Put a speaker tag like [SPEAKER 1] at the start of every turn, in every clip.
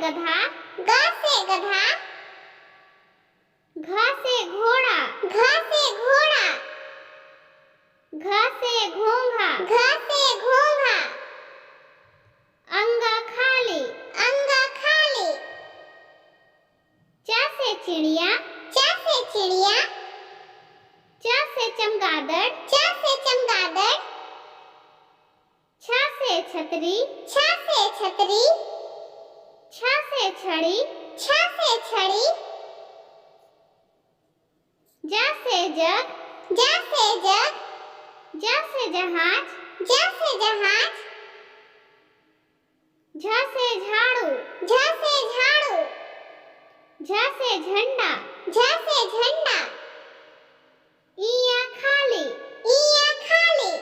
[SPEAKER 1] गधा,
[SPEAKER 2] ग से गधा,
[SPEAKER 1] घ से घोड़ा,
[SPEAKER 2] घ से घोड़ा,
[SPEAKER 1] घ से घोंघा,
[SPEAKER 2] घ से घोंघा,
[SPEAKER 1] अंगा खाली,
[SPEAKER 2] अंगा खाली,
[SPEAKER 1] च से चिड़िया,
[SPEAKER 2] च से चिड़िया,
[SPEAKER 1] च से चमगादड़,
[SPEAKER 2] च से चमगादड़,
[SPEAKER 1] छ से छतरी,
[SPEAKER 2] छ से छतरी,
[SPEAKER 1] छ से छड़ी,
[SPEAKER 2] छ से छड़ी,
[SPEAKER 1] ज से जग,
[SPEAKER 2] ज से जग,
[SPEAKER 1] ज से जहाज,
[SPEAKER 2] ज से जहाज,
[SPEAKER 1] झ से झाड़ू,
[SPEAKER 2] झ से झाड़ू,
[SPEAKER 1] झ से झंडा,
[SPEAKER 2] झ से झंडा,
[SPEAKER 1] इया खाली,
[SPEAKER 2] इया खाली,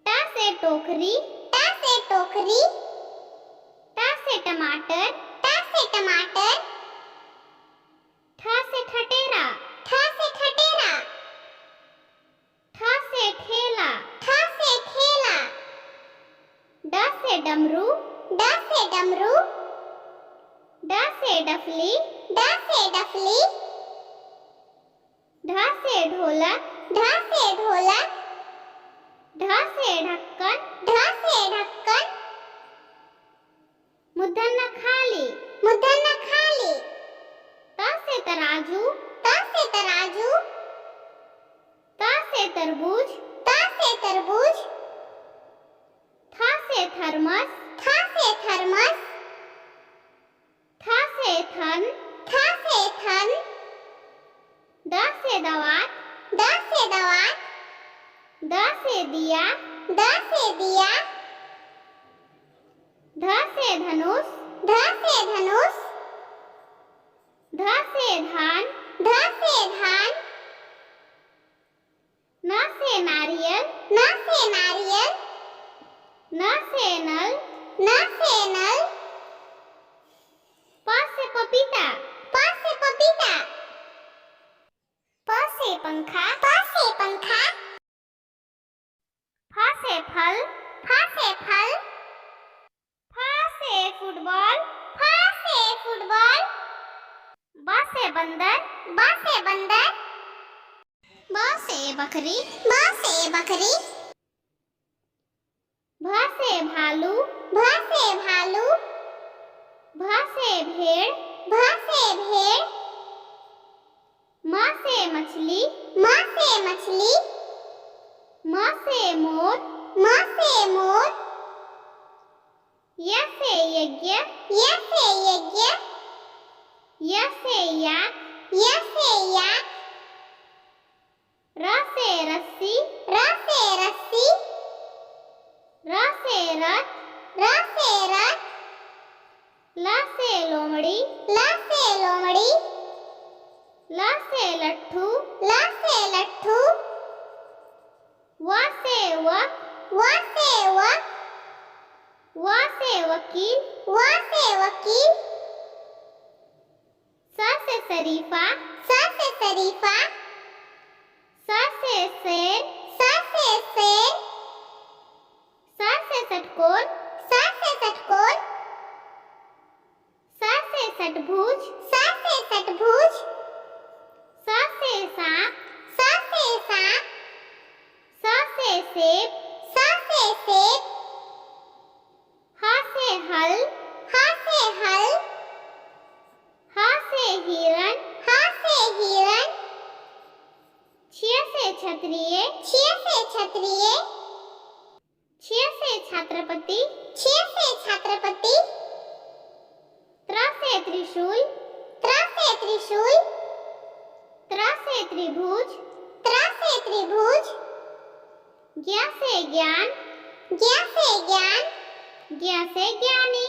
[SPEAKER 1] ट से टोकरी,
[SPEAKER 2] ट से टोकरी,
[SPEAKER 1] ट से टमाटर,
[SPEAKER 2] ट से टमाटर,
[SPEAKER 1] ठ से ठटेरा,
[SPEAKER 2] ठ से ठटेरा,
[SPEAKER 1] ठ से ठेला,
[SPEAKER 2] ठ से ठेला,
[SPEAKER 1] ड से डमरू,
[SPEAKER 2] ड से डमरू,
[SPEAKER 1] ड से डफली,
[SPEAKER 2] ड से डफली,
[SPEAKER 1] ढ से ढोलक,
[SPEAKER 2] ढ से ढोलक,
[SPEAKER 1] ढ से ढक्कन,
[SPEAKER 2] ढ से ढक्कन,
[SPEAKER 1] मूर्धन्य खाली,
[SPEAKER 2] मूर्धन्य खाली,
[SPEAKER 1] त से तराजू,
[SPEAKER 2] त से तराजू,
[SPEAKER 1] त से तरबूज,
[SPEAKER 2] त से तरबूज,
[SPEAKER 1] थ से थर्मस,
[SPEAKER 2] थ से थर्मस,
[SPEAKER 1] थ से थन,
[SPEAKER 2] थ से थन,
[SPEAKER 1] द से दवात,
[SPEAKER 2] द से दवात,
[SPEAKER 1] द से दिया,
[SPEAKER 2] द से दिया,
[SPEAKER 1] ध से धनुष,
[SPEAKER 2] ध से धनुष,
[SPEAKER 1] ध से धान,
[SPEAKER 2] ध से धान,
[SPEAKER 1] न से नारियल,
[SPEAKER 2] न से नारियल,
[SPEAKER 1] न से नल,
[SPEAKER 2] न से नल,
[SPEAKER 1] प से पपीता,
[SPEAKER 2] प से पपीता, प से पंखा, प से पंखा,
[SPEAKER 1] फ से फल,
[SPEAKER 2] फ से फल,
[SPEAKER 1] फ से फुटबॉल,
[SPEAKER 2] फ से फुटबॉल,
[SPEAKER 1] ब से बंदर,
[SPEAKER 2] ब से बंदर,
[SPEAKER 1] ब से बकरी,
[SPEAKER 2] ब से बकरी,
[SPEAKER 1] भ से भालू,
[SPEAKER 2] भ से भालू,
[SPEAKER 1] भ से भेड़,
[SPEAKER 2] भ से भेड़,
[SPEAKER 1] म से मछली,
[SPEAKER 2] म से मछली,
[SPEAKER 1] म से मोर,
[SPEAKER 2] म से मोर,
[SPEAKER 1] य से यज्ञ,
[SPEAKER 2] य से यज्ञ,
[SPEAKER 1] य से याक,
[SPEAKER 2] य से याक,
[SPEAKER 1] र से रस्सी,
[SPEAKER 2] र से रस्सी,
[SPEAKER 1] र से रथ,
[SPEAKER 2] र से रथ,
[SPEAKER 1] ल से लोमड़ी,
[SPEAKER 2] ल से लोमड़ी,
[SPEAKER 1] ल से लट्ठू,
[SPEAKER 2] ल से लट्ठू,
[SPEAKER 1] व से वक,
[SPEAKER 2] व से वक,
[SPEAKER 1] व से वकील,
[SPEAKER 2] व से वकील,
[SPEAKER 1] स से शरीफा,
[SPEAKER 2] स से शरीफा,
[SPEAKER 1] स से शेर,
[SPEAKER 2] स से शेर,
[SPEAKER 1] स से षटकोर,
[SPEAKER 2] स से षटकोर,
[SPEAKER 1] स से षटभुज,
[SPEAKER 2] स से षटभुज,
[SPEAKER 1] स से सांप,
[SPEAKER 2] स से सांप,
[SPEAKER 1] स से सेब,
[SPEAKER 2] स से सेब,
[SPEAKER 1] ह से हल,
[SPEAKER 2] ह से हल,
[SPEAKER 1] ह से हिरण,
[SPEAKER 2] ह से हिरण,
[SPEAKER 1] छ से क्षत्रिय,
[SPEAKER 2] छ से क्षत्रिय,
[SPEAKER 1] छ से छत्रपति,
[SPEAKER 2] छ से छत्रपति,
[SPEAKER 1] त्र से त्रिशूल,
[SPEAKER 2] त्र से त्रिशूल,
[SPEAKER 1] त्र से त्रिभुज,
[SPEAKER 2] त्र से त्रिभुज,
[SPEAKER 1] ज्ञ से ज्ञान,
[SPEAKER 2] ज्ञ से ज्ञान,
[SPEAKER 1] ज्ञ से ज्ञानी,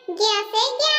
[SPEAKER 2] ज्ञ से ज्ञान।